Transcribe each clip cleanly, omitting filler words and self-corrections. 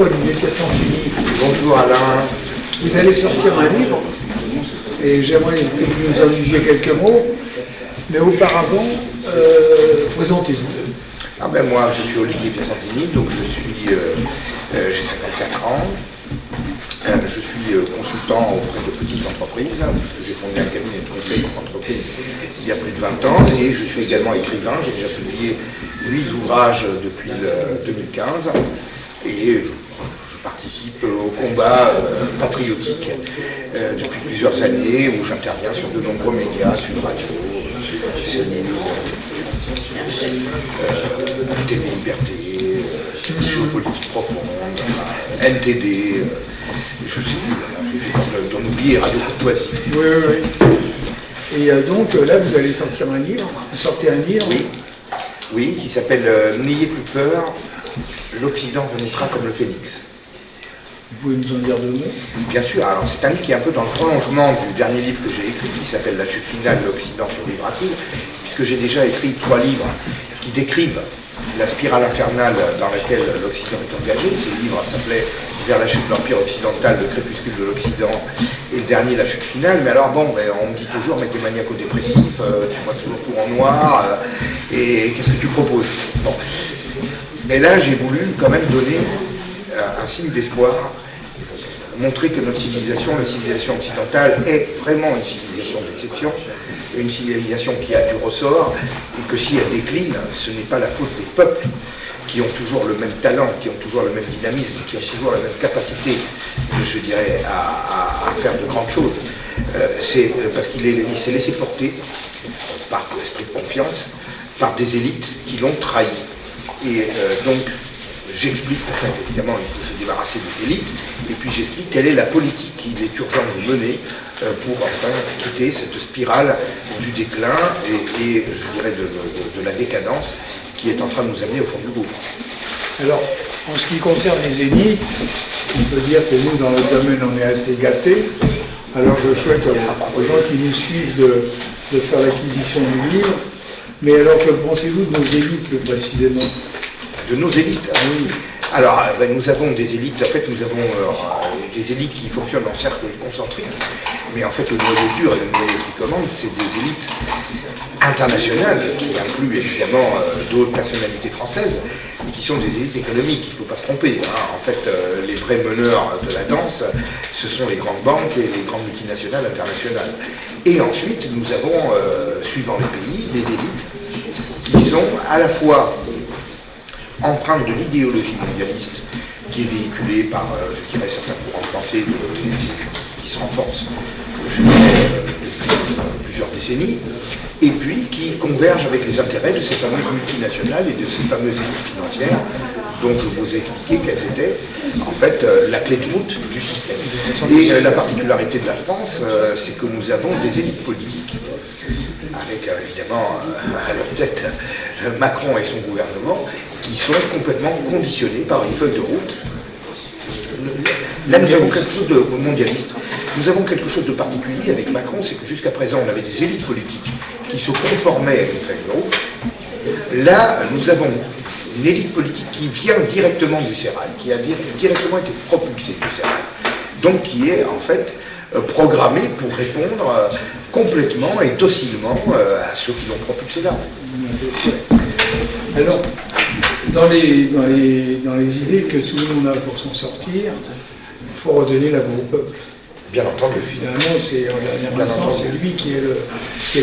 Olivier Cassantini. Bonjour Alain. Vous allez sortir un livre et j'aimerais que vous nous en disiez quelques mots. Mais auparavant, présentez-vous. Ah ben moi je suis Olivier Cassantini, donc j'ai 54 ans. Je suis consultant auprès de petites entreprises, puisque j'ai fondé un cabinet de conseil pour entreprises il y a plus de 20 ans, et je suis également écrivain. J'ai déjà publié 8 ouvrages depuis 2015, et je participe au combat patriotique depuis plusieurs années, où j'interviens sur de nombreux médias, sur radio, CNews, TV Liberté, Géopolitique Profonde, NTD, je sais plus, d'en oublier, Radio Courtoisie. Oui. Et donc là, vous allez sortir un livre. Vous sortez un livre. Oui, qui s'appelle N'ayez plus peur, l'Occident renaîtra comme le phénix. Vous pouvez nous en dire deux mots? Bien sûr, alors c'est un livre qui est un peu dans le prolongement du dernier livre que j'ai écrit, qui s'appelle La chute finale, l'Occident survivra-t-il, puisque j'ai déjà écrit 3 livres qui décrivent la spirale infernale dans laquelle l'Occident est engagé. Ces livres s'appelaient Vers la chute de l'Empire occidental, le crépuscule de l'Occident, et le dernier, La chute finale. Mais alors bon, on me dit toujours, mais t'es maniaco-dépressif, tu vois toujours tout en noir, et qu'est-ce que tu proposes? Bon. Mais là, j'ai voulu quand même donner un signe d'espoir, montrer que notre civilisation, la civilisation occidentale, est vraiment une civilisation d'exception, une civilisation qui a du ressort, et que si elle décline, ce n'est pas la faute des peuples qui ont toujours le même talent, qui ont toujours le même dynamisme, qui ont toujours la même capacité, je dirais, à faire de grandes choses. C'est parce qu'il s'est laissé porter par l'esprit de confiance, par des élites qui l'ont trahi. Et donc, j'explique, évidemment, il faut se débarrasser des élites, et puis j'explique quelle est la politique qu'il est urgent de mener pour enfin quitter cette spirale du déclin et je dirais, de la décadence qui est en train de nous amener au fond du gouffre. Alors, en ce qui concerne les élites, on peut dire que nous, dans le domaine, on est assez gâtés. Alors, je souhaite aux gens qui nous suivent de faire l'acquisition du livre. Mais alors, que pensez-vous de nos élites, plus précisément? De nos élites? Oui. Alors, nous avons des élites, en fait, nous avons des élites qui fonctionnent en cercle concentrique, mais en fait, le noyau dur et le noyau qui commande, c'est des élites internationales, qui incluent évidemment d'autres personnalités françaises, mais qui sont des élites économiques, il ne faut pas se tromper. En fait, les vrais meneurs de la danse, ce sont les grandes banques et les grandes multinationales internationales. Et ensuite, nous avons, suivant les pays, des élites qui sont à la fois empreinte de l'idéologie mondialiste qui est véhiculée par, je dirais, certains courants de pensée qui se renforcent depuis plusieurs décennies, et puis qui convergent avec les intérêts de ces fameuses multinationales et de ces fameuses élites financières dont je vous ai expliqué qu'elles étaient en fait la clé de voûte du système. Et la particularité de la France, c'est que nous avons des élites politiques, avec évidemment à leur tête Macron et son gouvernement, qui sont complètement conditionnés par une feuille de route. Là, nous avons quelque chose de mondialiste. Nous avons quelque chose de particulier avec Macron, c'est que jusqu'à présent, on avait des élites politiques qui se conformaient à une feuille de route. Là, nous avons une élite politique qui vient directement du sérail, qui a directement été propulsée du sérail, donc qui est en fait programmée pour répondre complètement et docilement à ceux qui l'ont propulsé là. Alors, dans les idées que tout le monde a pour s'en sortir, il faut redonner la voix au peuple. Bien entendu. Finalement, c'est en dernière instance, c'est lui qui est le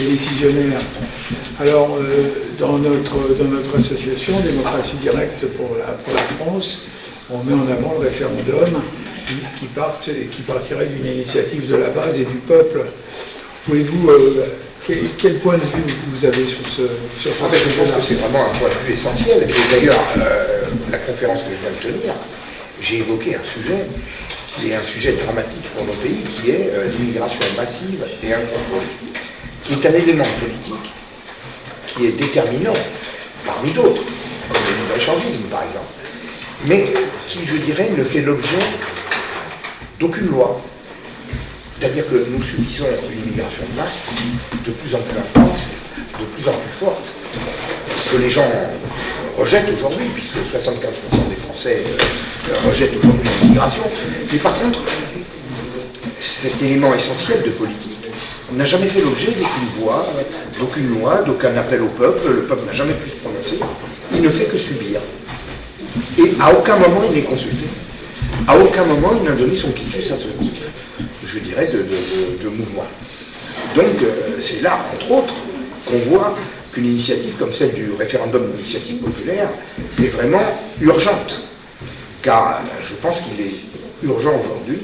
décisionnaire. Alors, dans notre association, Démocratie Directe pour la France, on met en avant le référendum qui partirait d'une initiative de la base et du peuple. Pouvez-vous... quel point de vue vous avez sur ce En fait, je pense que c'est vraiment un point de vue essentiel. Et d'ailleurs, la conférence que je viens de tenir, j'ai évoqué un sujet qui est un sujet dramatique pour nos pays, qui est l'immigration massive et incontrôlée, qui est un élément politique qui est déterminant, parmi d'autres, comme le libre-échangisme par exemple, mais qui, je dirais, ne fait l'objet d'aucune loi. C'est-à-dire que nous subissons une immigration de masse de plus en plus intense, de plus en plus forte, que les gens rejettent aujourd'hui, puisque 75% des Français Français rejettent aujourd'hui l'immigration. Mais par contre, cet élément essentiel de politique n'a jamais fait l'objet d'aucune voix, d'aucune loi, d'aucun appel au peuple. Le peuple n'a jamais pu se prononcer. Il ne fait que subir. Et à aucun moment il n'est consulté. À aucun moment il n'a donné son quitus à ce type, je dirais, de mouvement. Donc c'est là, entre autres, qu'on voit qu'une initiative comme celle du référendum d'initiative populaire est vraiment urgente. Car je pense qu'il est urgent aujourd'hui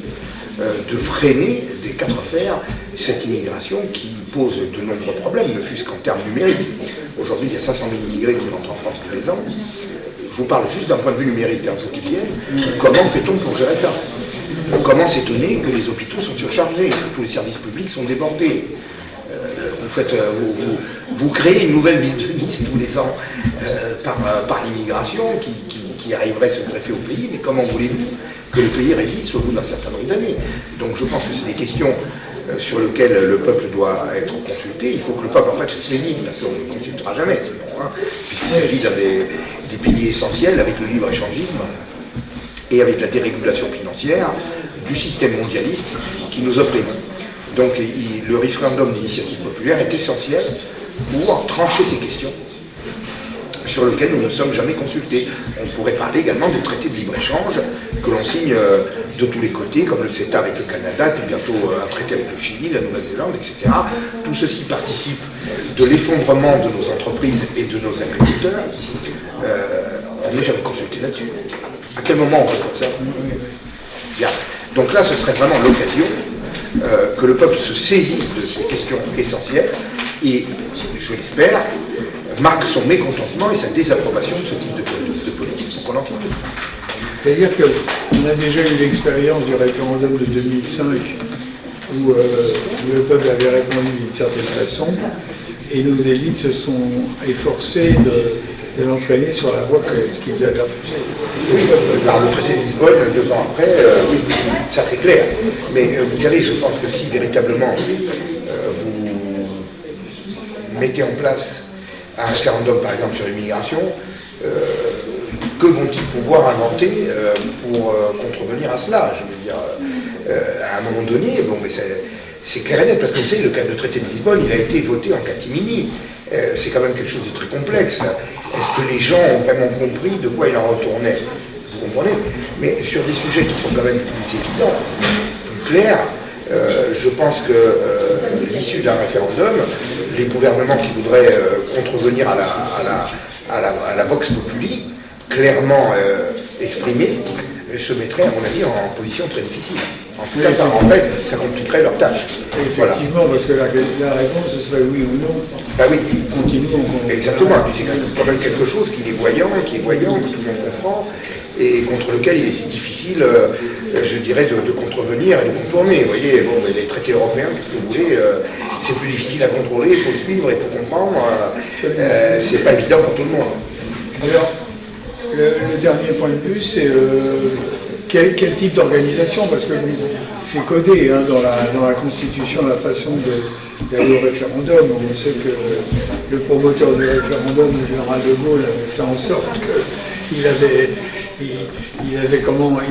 de freiner des quatre fers cette immigration qui pose de nombreux problèmes, ne fût-ce qu'en termes numériques. Aujourd'hui, il y a 500 000 immigrés qui rentrent en France tous les ans. Je vous parle juste d'un point de vue numérique, hein, faut qu'ils viennent. Comment fait-on pour gérer ça? Comment s'étonner que les hôpitaux sont surchargés, que tous les services publics sont débordés? Vous créez une nouvelle ville de Nice tous les ans par l'immigration qui arriverait à se greffer au pays, mais comment voulez-vous que le pays résiste au bout d'un certain nombre d'années? Donc je pense que c'est des questions sur lesquelles le peuple doit être consulté. Il faut que le peuple en fait se saisisse, parce qu'on ne consultera jamais sinon, hein, puisqu'il s'agit d'un des piliers essentiels avec le libre-échangisme et avec la dérégulation financière du système mondialiste qui nous opprime. Donc le référendum d'initiative populaire est essentiel pour trancher ces questions sur lesquelles nous ne sommes jamais consultés. On pourrait parler également des traités de libre-échange que l'on signe de tous les côtés, comme le CETA avec le Canada, puis bientôt un traité avec le Chili, la Nouvelle-Zélande, etc. Tout ceci participe de l'effondrement de nos entreprises et de nos agriculteurs. On n'est jamais consulté là-dessus. À quel moment on fait comme ça? Bien. Donc là, ce serait vraiment l'occasion que le peuple se saisisse de ces questions essentielles et, je l'espère, marque son mécontentement et sa désapprobation de ce type de politique pour qu'on en finisse. C'est-à-dire qu'on a déjà eu l'expérience du référendum de 2005 où le peuple avait répondu d'une certaine façon et nos élites se sont efforcées de l'entraîner sur la voie qu'ils avaient refusée. Oui, par le traité de Lisbonne, 2 ans après, oui, ça c'est clair. Mais vous savez, je pense que si véritablement vous mettez en place un référendum, par exemple, sur l'immigration, que vont-ils pouvoir inventer pour contrevenir à cela? Je veux dire, à un moment donné, bon, mais c'est clair et net, parce que vous savez, le traité de Lisbonne, il a été voté en catimini. C'est quand même quelque chose de très complexe. Est-ce que les gens ont vraiment compris de quoi il en retournait? Vous comprenez? Mais sur des sujets qui sont quand même plus évidents, plus clairs, je pense que l'issue d'un référendum, les gouvernements qui voudraient contrevenir à la vox populi, clairement exprimée, se mettraient, à mon avis, en position très difficile. En tout cas, ça compliquerait leur tâche. Effectivement, voilà. Parce que la réponse, ce serait oui ou non. Ben oui. Continuons. Exactement. Et puis c'est quand même quelque chose qui est voyant, que tout le monde comprend, et contre lequel il est difficile, je dirais, de contrevenir et de contourner. Vous voyez, bon, les traités européens, qu'est-ce que vous voulez, c'est plus difficile à contrôler, il faut le suivre, il faut comprendre. C'est pas évident pour tout le monde. Alors, le dernier point de vue, c'est quel type d'organisation, parce que c'est codé hein, dans la Constitution, la façon d'aller au référendum. On sait que le promoteur du référendum, le général de Gaulle, avait fait en sorte qu'il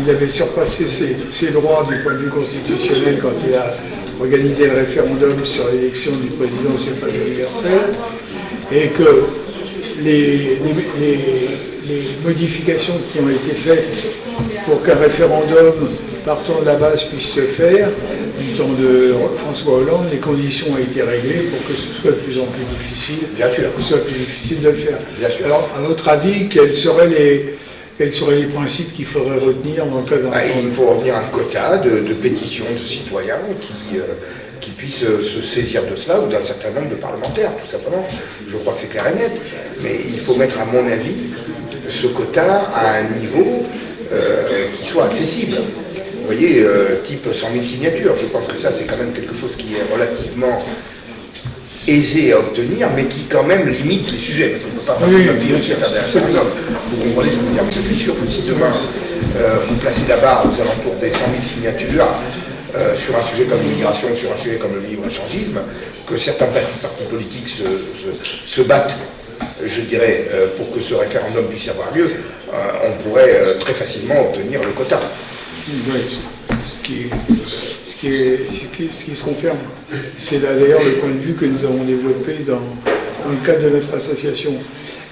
avait surpassé ses droits du point de vue constitutionnel quand il a organisé le référendum sur l'élection du président au suffrage universel, et que les modifications qui ont été faites pour qu'un référendum partant de la base puisse se faire, du temps de François Hollande, les conditions ont été réglées pour que ce soit de plus en plus difficile, de le faire. Alors, à votre avis, quels seraient les principes qu'il faudrait retenir dans le cas d'un référendum? Il faut retenir un quota de pétitions de citoyens qui puissent se saisir de cela, ou d'un certain nombre de parlementaires, tout simplement. Je crois que c'est clair et net. Mais il faut mettre, à mon avis, ce quota à un niveau qui soit accessible. Vous voyez, type 100 000 signatures, je pense que ça c'est quand même quelque chose qui est relativement aisé à obtenir, mais qui quand même limite les sujets, parce qu'on ne peut pas faire des référendums. Vous comprenez ce que je veux dire? Je suis sûr que si demain vous placez la barre aux alentours des 100 000 signatures sur un sujet comme l'immigration, sur un sujet comme le libre-échangisme, que certains partis politiques se battent je dirais, pour que ce référendum puisse avoir lieu, on pourrait très facilement obtenir le quota. Oui, ce qui se confirme. C'est d'ailleurs le point de vue que nous avons développé dans le cadre de notre association.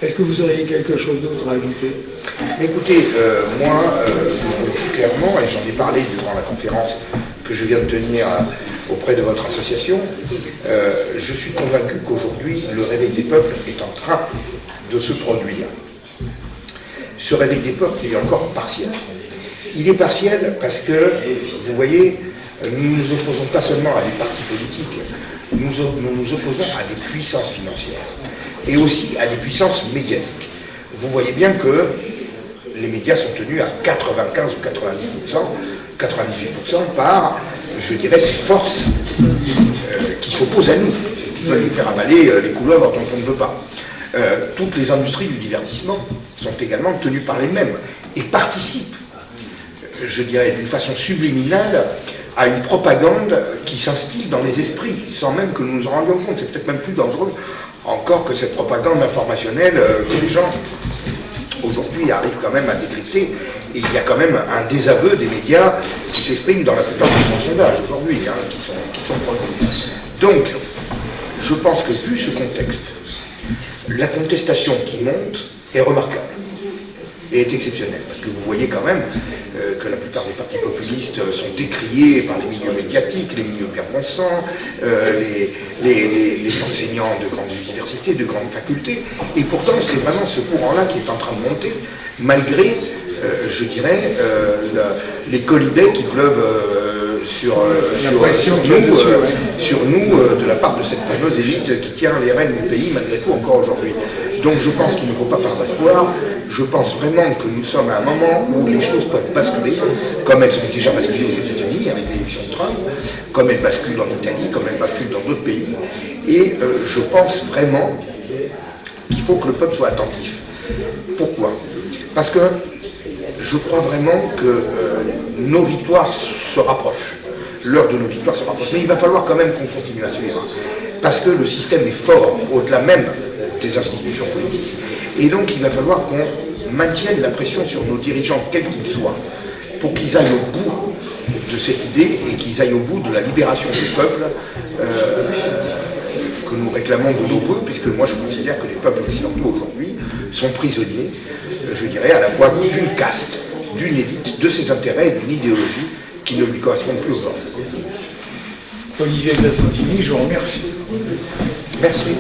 Est-ce que vous auriez quelque chose d'autre à ajouter? Écoutez, moi, clairement, et j'en ai parlé durant la conférence que je viens de tenir auprès de votre association, je suis convaincu qu'aujourd'hui, le réveil des peuples est en train de se produire. Ce réveil des peuples, il est encore partiel. Il est partiel parce que, vous voyez, nous ne nous opposons pas seulement à des partis politiques, nous nous opposons à des puissances financières et aussi à des puissances médiatiques. Vous voyez bien que les médias sont tenus à 95 ou 98% par, je dirais, ces forces qui s'opposent à nous, qui veulent nous faire avaler les couleuvres dont on ne veut pas. Toutes les industries du divertissement sont également tenues par les mêmes et participent, je dirais, d'une façon subliminale à une propagande qui s'instille dans les esprits, sans même que nous nous en rendions compte. C'est peut-être même plus dangereux encore que cette propagande informationnelle que les gens aujourd'hui arrivent quand même à décrypter. Et il y a quand même un désaveu des médias qui s'exprime dans la plupart des grands sondages aujourd'hui, qui sont produits. Donc, je pense que vu ce contexte, la contestation qui monte est remarquable et est exceptionnelle, parce que vous voyez quand même que la plupart des partis populistes sont décriés par les milieux médiatiques, les milieux bien pensants, les enseignants de grandes universités, de grandes facultés, et pourtant c'est vraiment ce courant-là qui est en train de monter, malgré, je dirais, les colibets qui pleuvent sur nous de la part de cette fameuse élite qui tient les rênes du pays malgré tout encore aujourd'hui. Donc je pense qu'il ne faut pas perdre espoir. Je pense vraiment que nous sommes à un moment où les choses peuvent basculer, comme elles sont déjà basculées aux États-Unis avec l'élection de Trump, comme elles basculent en Italie, comme elles basculent dans d'autres pays. Et je pense vraiment qu'il faut que le peuple soit attentif. Pourquoi? Parce que je crois vraiment que nos victoires se rapprochent. L'heure de nos victoires se rapproche. Mais il va falloir quand même qu'on continue à suivre. Parce que le système est fort, au-delà même des institutions politiques. Et donc il va falloir qu'on maintienne la pression sur nos dirigeants, quels qu'ils soient, pour qu'ils aillent au bout de cette idée et qu'ils aillent au bout de la libération du peuple que nous réclamons de nos voeux, puisque moi je considère que les peuples occidentaux aujourd'hui sont prisonniers, je dirais, à la fois d'une caste, d'une élite, de ses intérêts et d'une idéologie qui ne lui correspondent plus aujourd'hui. Olivier Glassantini, je vous remercie. Merci.